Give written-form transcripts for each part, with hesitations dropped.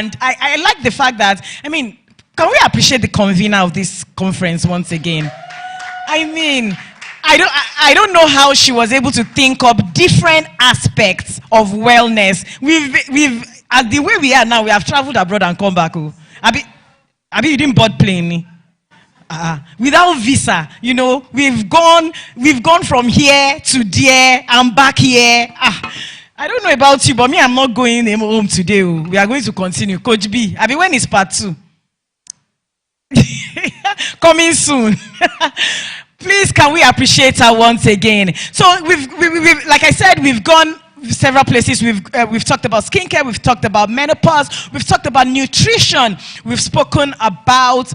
And I like the fact that, I mean, can we appreciate the convener of this conference once again? I mean, I don't know how she was able to think up different aspects of wellness. We've at the way we are now, we have traveled abroad and come back. Oh. Abi, you didn't board plane. Without visa, you know, we've gone from here to there and back here. I don't know about you, but me, I'm not going home today. We are going to continue. Coach B, Abi, when is part 2? Coming soon. Please, can we appreciate her once again? So we've like I said, we've gone several places. We've talked about skincare. We've talked about menopause. We've talked about nutrition. We've spoken about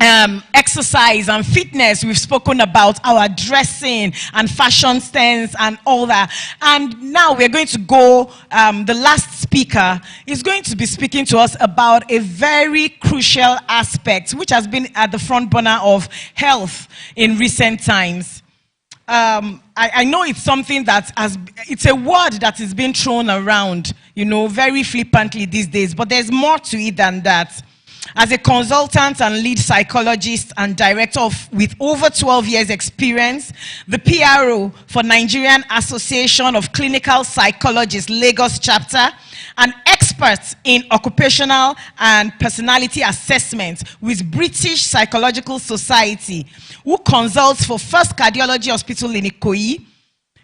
exercise and fitness. We've spoken about our dressing and fashion sense and all that. And now we're going to go, the last speaker is going to be speaking to us about a very crucial aspect which has been at the front burner of health in recent times. I know it's something that it's a word that is being thrown around, you know, very flippantly these days, but there's more to it than that. As a consultant and lead psychologist and director with over 12 years experience, the PRO for Nigerian Association of Clinical Psychologists, Lagos chapter, an expert in occupational and personality assessment with British Psychological Society, who consults for First Cardiology Hospital in Ikoyi,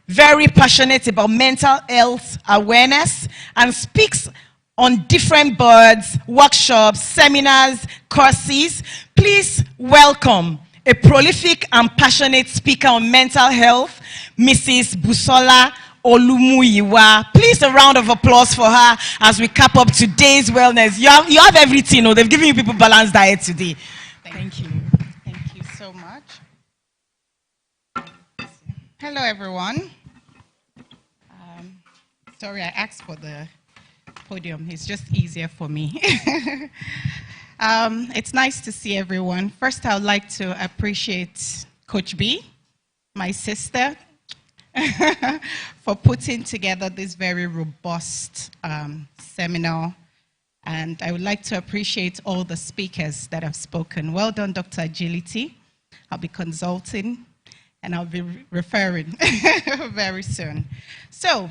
very passionate about mental health awareness, and speaks on different boards, workshops, seminars, courses. Please welcome a prolific and passionate speaker on mental health, Mrs. Busola Olamuyiwa. Please a round of applause for her as we cap up today's wellness. You have everything. Oh, they've given you people balanced diet today. Thank you. Thank you so much. Hello, everyone. Sorry, I asked for the podium. It's just easier for me. It's nice to see everyone. First, I would like to appreciate Coach B, my sister, for putting together this very robust seminar. And I would like to appreciate all the speakers that have spoken. Well done, Dr. Agility. I'll be consulting and I'll be referring very soon. So,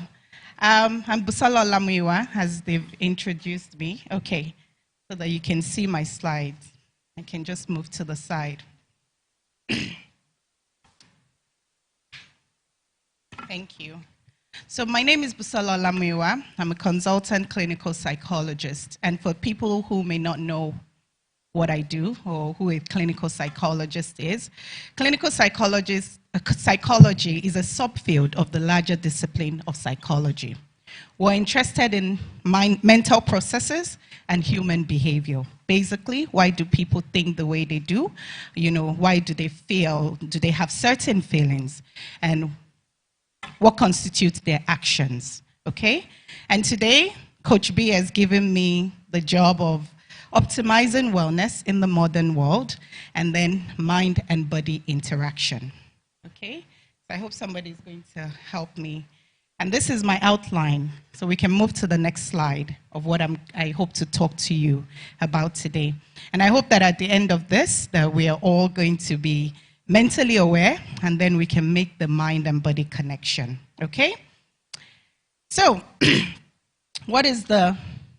I'm Busola Olamuyiwa, as they've introduced me. Okay, so that you can see my slides. I can just move to the side. Thank you. So my name is Busola Olamuyiwa. I'm a consultant clinical psychologist. And for people who may not know what I do or who a clinical psychologist is, clinical psychology is a subfield of the larger discipline of psychology. We're interested in mental processes and human behavior. Basically, why do people think the way they do? You know, why do they feel? Do they have certain feelings? And what constitutes their actions? Okay? And today, Coach B has given me the job of optimizing wellness in the modern world, and then mind and body interaction. Okay, so I hope somebody is going to help me. And this is my outline, so we can move to the next slide of what I hope to talk to you about today. And I hope that at the end of this, that we are all going to be mentally aware, and then we can make the mind and body connection. Okay? So, what is the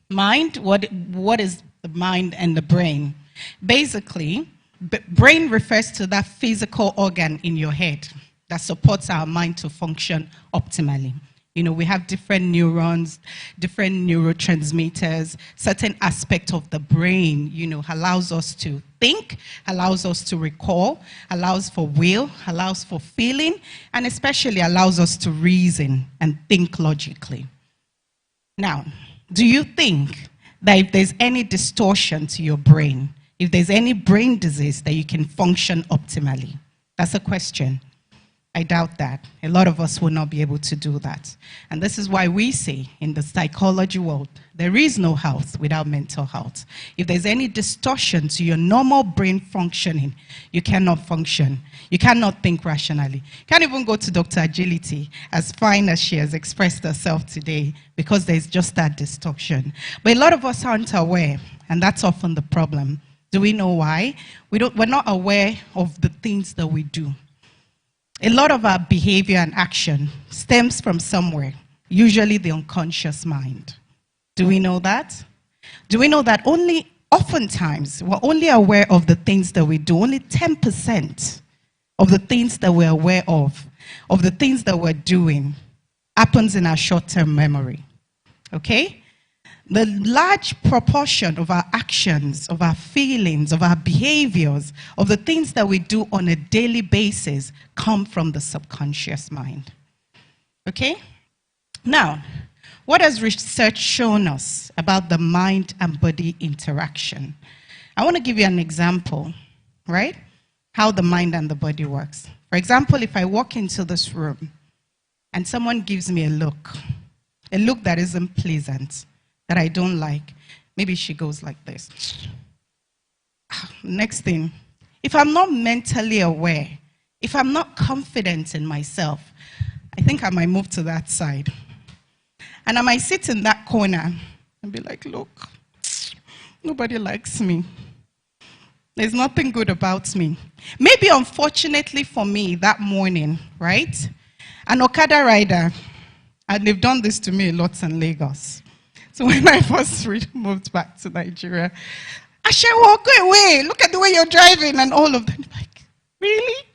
mind? What is the mind and the brain? Basically, brain refers to that physical organ in your head that supports our mind to function optimally. You know, we have different neurons, different neurotransmitters, certain aspect of the brain, you know, allows us to think, allows us to recall, allows for will, allows for feeling, and especially allows us to reason and think logically. Now, do you think that if there's any distortion to your brain, if there's any brain disease, that you can function optimally? That's a question. I doubt that. A lot of us will not be able to do that. And this is why we say in the psychology world, there is no health without mental health. If there's any distortion to your normal brain functioning, you cannot function. You cannot think rationally. You can't even go to Dr. Agility, as fine as she has expressed herself today, because there's just that distortion. But a lot of us aren't aware, and that's often the problem. Do we know why? We're not aware of the things that we do. A lot of our behavior and action stems from somewhere, usually the unconscious mind. Do we know that? Do we know that oftentimes, we're only aware of the things that we do, only 10% of the things that we're aware of the things that we're doing, happens in our short-term memory, okay? The large proportion of our actions, of our feelings, of our behaviors, of the things that we do on a daily basis come from the subconscious mind. Okay? Now, what has research shown us about the mind and body interaction? I want to give you an example, right? How the mind and the body works. For example, if I walk into this room and someone gives me a look that isn't pleasant, that I don't like, maybe she goes like this. Next thing, if I'm not mentally aware, if I'm not confident in myself, I think I might move to that side. And I might sit in that corner and be like, look, nobody likes me. There's nothing good about me. Maybe unfortunately for me that morning, right? An Okada rider, and they've done this to me a lot in Lagos. So when I first moved back to Nigeria, I said, well, go away. Look at the way you're driving and all of that. Like, really?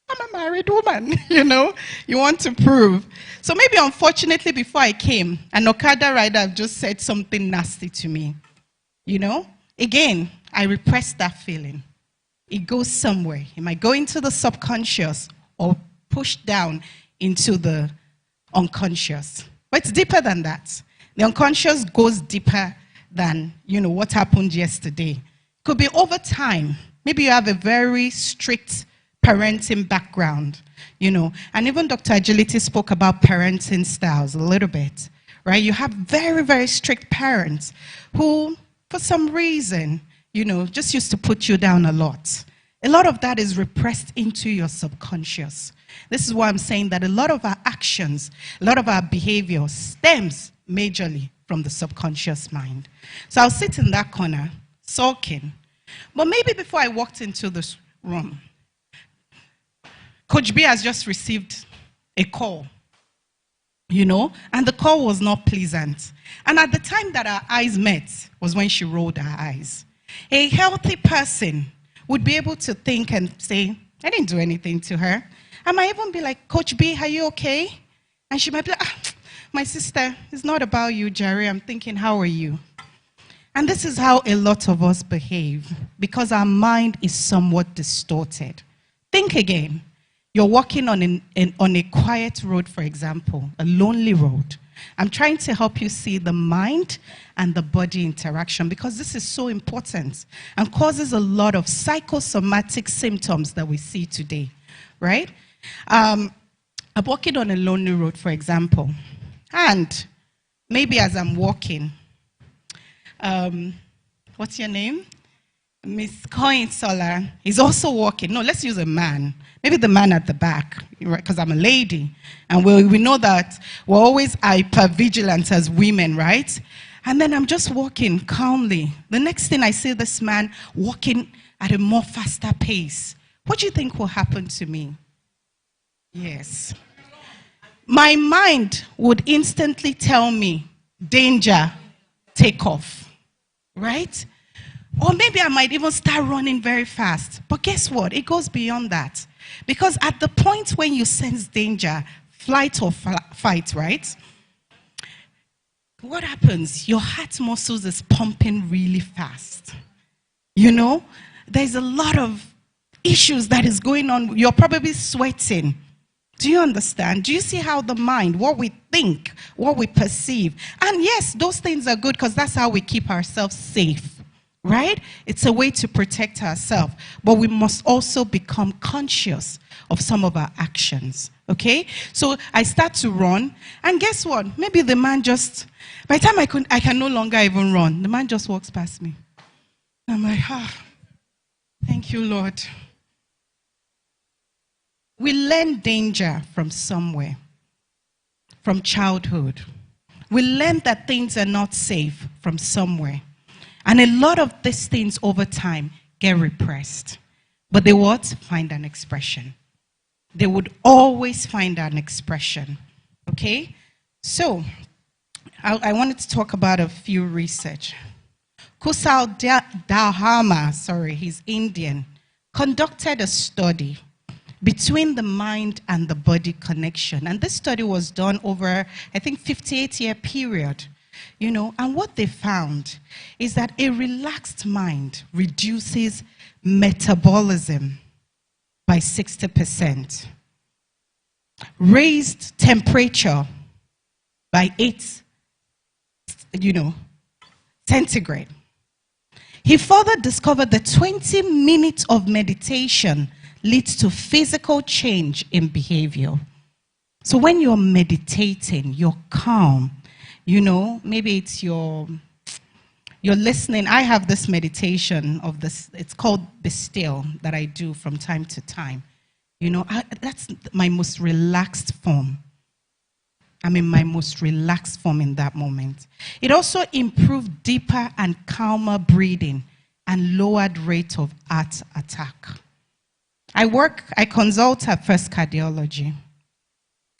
I'm a married woman, you know? You want to prove. So maybe unfortunately before I came, an Okada rider just said something nasty to me. You know? Again, I repressed that feeling. It goes somewhere. It might go into the subconscious or push down into the unconscious. But it's deeper than that. The unconscious goes deeper than, what happened yesterday. Could be over time. Maybe you have a very strict parenting background, And even Dr. Agility spoke about parenting styles a little bit, right? You have very, very strict parents who, for some reason, just used to put you down a lot. A lot of that is repressed into your subconscious. This is why I'm saying that a lot of our actions, a lot of our behavior stems majorly from the subconscious mind. So I'll sit in that corner, sulking. But maybe before I walked into this room, Coach B has just received a call, and the call was not pleasant. And at the time that our eyes met was when she rolled her eyes. A healthy person would be able to think and say, I didn't do anything to her. I might even be like, Coach B, are you okay? And she might be like, my sister, it's not about you, Jerry. I'm thinking, how are you? And this is how a lot of us behave, because our mind is somewhat distorted. Think again. You're walking on a quiet road, for example, a lonely road. I'm trying to help you see the mind and the body interaction, because this is so important and causes a lot of psychosomatic symptoms that we see today, right? I'm walking on a lonely road, for example. And maybe as I'm walking, what's your name? Miss Sola is also walking. No, let's use a man. Maybe the man at the back, because I'm a lady. And we know that we're always hyper-vigilant as women, right? And then I'm just walking calmly. The next thing I see this man walking at a more faster pace. What do you think will happen to me? Yes. My mind would instantly tell me, danger, take off, right? Or maybe I might even start running very fast. But guess what? It goes beyond that. Because at the point when you sense danger, flight or fight, right? What happens? Your heart muscles is pumping really fast. There's a lot of issues that is going on. You're probably sweating. Do you understand? Do you see how the mind, what we think, what we perceive, and yes, those things are good because that's how we keep ourselves safe, right? It's a way to protect ourselves. But we must also become conscious of some of our actions, okay? So I start to run, and guess what? Maybe the man just, by the time I can no longer even run, the man just walks past me. I'm like, thank you, Lord. We learn danger from somewhere, from childhood. We learn that things are not safe from somewhere. And a lot of these things over time get repressed. But they what? Find an expression. They would always find an expression. Okay? So, I wanted to talk about a few research. Kusal Dharma, he's Indian, conducted a study between the mind and the body connection. And this study was done over, I think, 58-year period. You know, and what they found is that a relaxed mind reduces metabolism by 60%, raised temperature by 8, centigrade. He further discovered that 20 minutes of meditation leads to physical change in behavior. So when you're meditating, you're calm. You know, maybe it's you're listening. I have this meditation of this, it's called Be Still, that I do from time to time. You know, that's my most relaxed form. I'm in my most relaxed form in that moment. It also improved deeper and calmer breathing and lowered rate of heart attack. I consult at First Cardiology.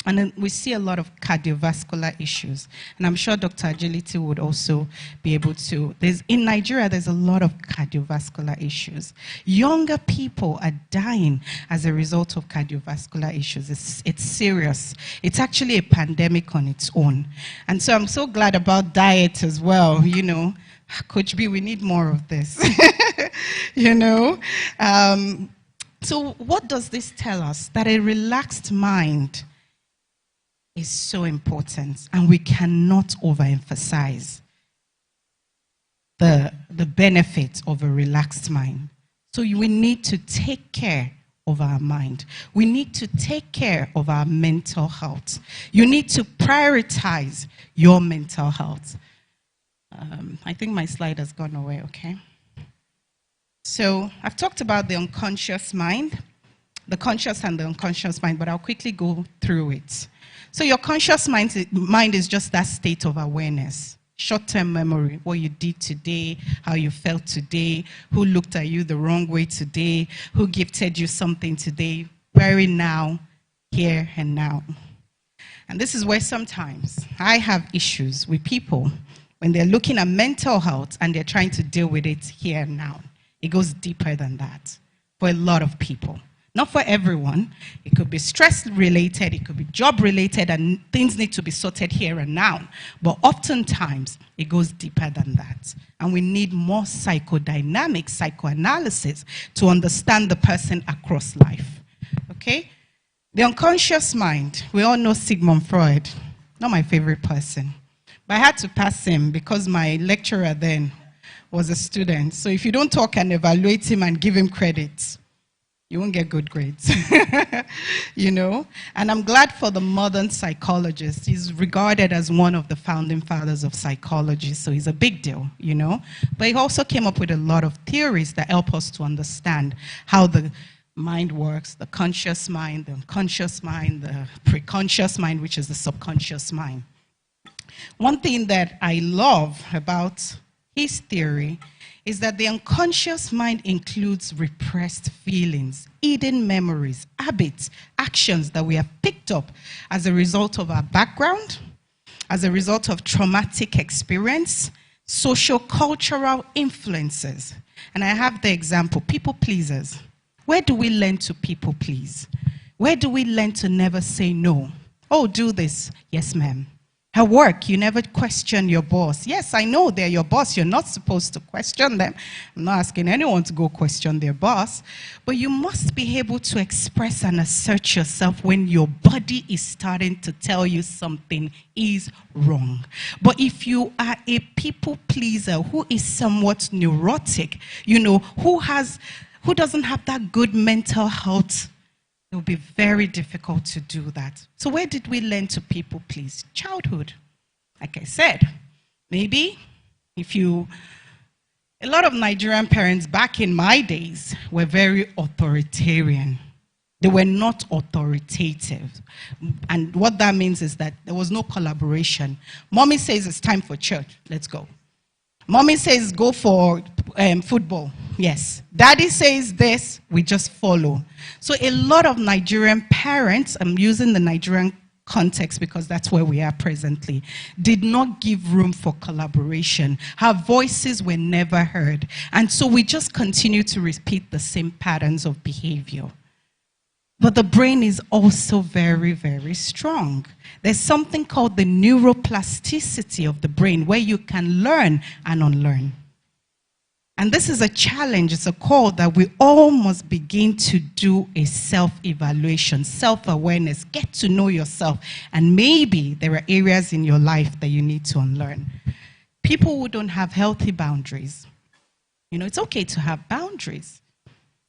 And then we see a lot of cardiovascular issues. And I'm sure Dr. Agility would also be able to. In Nigeria, there's a lot of cardiovascular issues. Younger people are dying as a result of cardiovascular issues. It's serious. It's actually a pandemic on its own. And so I'm so glad about diet as well. You know, Coach B, we need more of this. You know? So what does this tell us? That a relaxed mind is so important, and we cannot overemphasize the benefit of a relaxed mind. So we need to take care of our mind. We need to take care of our mental health. You need to prioritize your mental health. I think my slide has gone away, okay? So I've talked about the unconscious mind, the conscious and the unconscious mind, but I'll quickly go through it. So your conscious mind is just that state of awareness, short-term memory, what you did today, how you felt today, who looked at you the wrong way today, who gifted you something today, very now, here and now. And this is where sometimes I have issues with people when they're looking at mental health and they're trying to deal with it here and now. It goes deeper than that for a lot of people. Not for everyone. It could be stress-related, it could be job-related, and things need to be sorted here and now. But oftentimes, it goes deeper than that. And we need more psychodynamic psychoanalysis to understand the person across life. Okay? The unconscious mind. We all know Sigmund Freud. Not my favorite person. But I had to pass him because my lecturer then was a student. So if you don't talk and evaluate him and give him credit, you won't get good grades, you know? And I'm glad for the modern psychologist. He's regarded as one of the founding fathers of psychology, so he's a big deal, you know? But he also came up with a lot of theories that help us to understand how the mind works, the conscious mind, the unconscious mind, the preconscious mind, which is the subconscious mind. One thing that I love about his theory is that the unconscious mind includes repressed feelings, hidden memories, habits, actions that we have picked up as a result of our background, as a result of traumatic experience, socio-cultural influences. And I have the example, people pleasers. Where do we learn to people please? Where do we learn to never say no? Oh, do this. Yes, ma'am. At work, you never question your boss. Yes, I know they're your boss. You're not supposed to question them. I'm not asking anyone to go question their boss. But you must be able to express and assert yourself when your body is starting to tell you something is wrong. But if you are a people pleaser who is somewhat neurotic, who doesn't have that good mental health, it will be very difficult to do that. So where did we learn to people please? Childhood. Like I said, maybe a lot of Nigerian parents back in my days were very authoritarian. They were not authoritative. And what that means is that there was no collaboration. Mommy says it's time for church. Let's go. Mommy says go for football. Yes. Daddy says this, we just follow. So a lot of Nigerian parents, I'm using the Nigerian context because that's where we are presently, did not give room for collaboration. Her voices were never heard. And so we just continue to repeat the same patterns of behavior. But the brain is also very, very strong. There's something called the neuroplasticity of the brain where you can learn and unlearn. And this is a challenge, it's a call that we all must begin to do a self-evaluation, self-awareness, get to know yourself. And maybe there are areas in your life that you need to unlearn. People who don't have healthy boundaries, it's okay to have boundaries.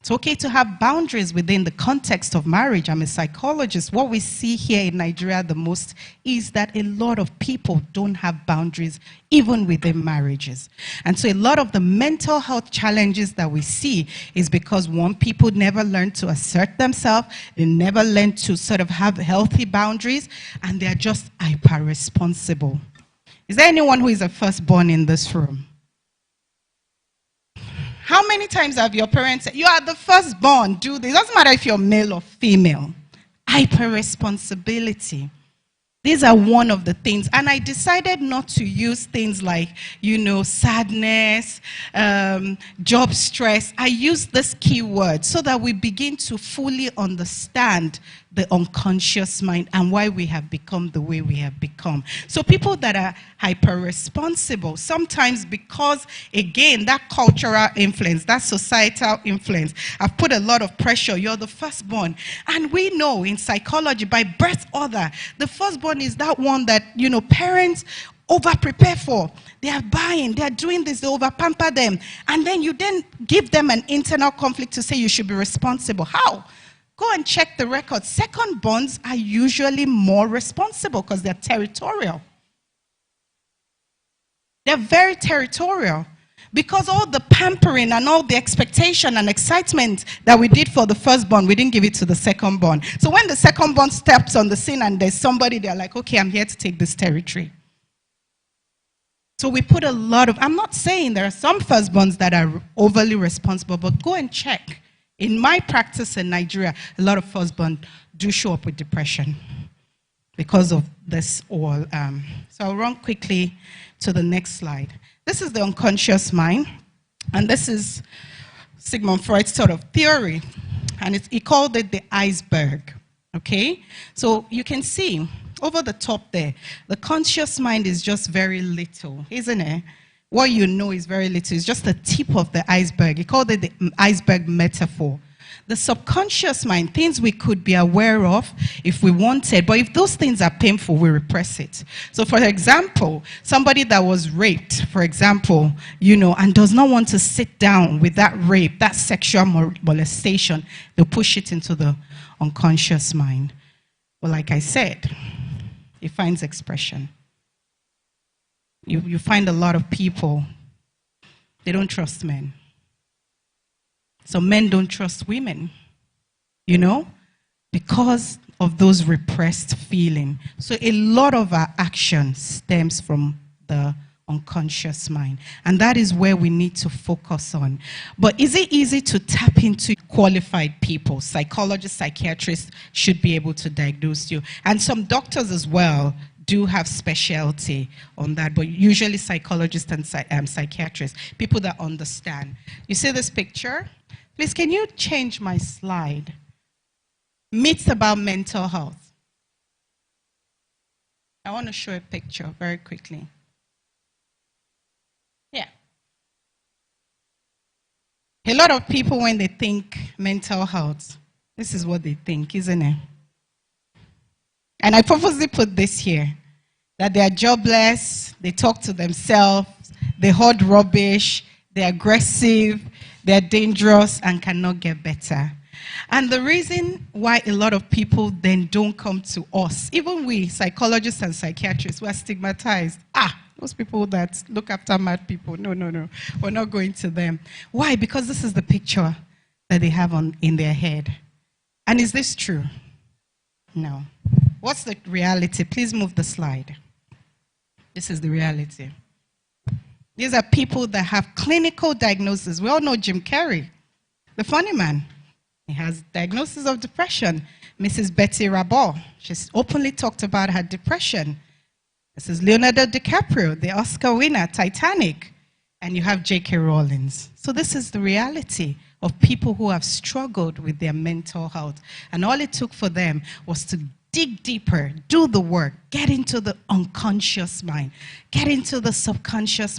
It's okay to have boundaries within the context of marriage. I'm a psychologist. What we see here in Nigeria the most is that a lot of people don't have boundaries even within marriages. And so a lot of the mental health challenges that we see is because, one, people never learn to assert themselves. They never learn to sort of have healthy boundaries, and they're just hyper-responsible. Is there anyone who is a firstborn in this room? How many times have your parents said, you are the firstborn, do this? It doesn't matter if you're male or female. Hyper-responsibility. These are one of the things. And I decided not to use things like, sadness, job stress. I use this keyword so that we begin to fully understand the unconscious mind and why we have become the way we have become. So people that are hyper-responsible, sometimes because, again, that cultural influence, that societal influence, I've put a lot of pressure. You're the firstborn. And we know in psychology, by birth order, the firstborn is that one that, parents over-prepare for. They are buying, they are doing this, they over-pamper them. And then you then give them an internal conflict to say you should be responsible. How? Go and check the records. Second-borns are usually more responsible because they're territorial. They're very territorial. Because all the pampering and all the expectation and excitement that we did for the firstborn, we didn't give it to the second-born. So when the second-born steps on the scene and there's somebody, they're like, okay, I'm here to take this territory. So we put a lot of, I'm not saying there are some firstborns that are overly responsible, but go and check. In my practice in Nigeria, a lot of firstborn do show up with depression because of this all. So I'll run quickly to the next slide. This is the unconscious mind, and this is Sigmund Freud's sort of theory, and he called it the iceberg, okay? So you can see over the top there, the conscious mind is just very little, isn't it? What you know is very little. It's just the tip of the iceberg. He called it the iceberg metaphor. The subconscious mind, things we could be aware of if we wanted, but if those things are painful, we repress it. So for example, somebody that was raped, for example, and does not want to sit down with that rape, that sexual molestation, they'll push it into the unconscious mind. Well, like I said, it finds expression. You find a lot of people, they don't trust men. So men don't trust women, because of those repressed feelings. So a lot of our action stems from the unconscious mind. And that is where we need to focus on. But is it easy to tap into qualified people? Psychologists, psychiatrists should be able to diagnose you. And some doctors as well do have specialty on that, but usually psychologists and psychiatrists, people that understand. You see this picture? Please, can you change my slide? Myths about mental health. I want to show a picture very quickly. Yeah. A lot of people, when they think mental health, this is what they think, isn't it? And I purposely put this here, that they are jobless, they talk to themselves, they hoard rubbish, they're aggressive, they're dangerous, and cannot get better. And the reason why a lot of people then don't come to us, even we, psychologists and psychiatrists, we're stigmatized. Those people that look after mad people, no, we're not going to them. Why? Because this is the picture that they have in their head. And is this true? No. What's the reality? Please move the slide. This is the reality. These are people that have clinical diagnoses. We all know Jim Carrey, the funny man. He has diagnosis of depression. Mrs. Betty Rabot, she's openly talked about her depression. This is Leonardo DiCaprio, the Oscar winner, Titanic. And you have J.K. Rowling. So this is the reality of people who have struggled with their mental health. And all it took for them was to dig deeper, do the work, get into the unconscious mind, get into the subconscious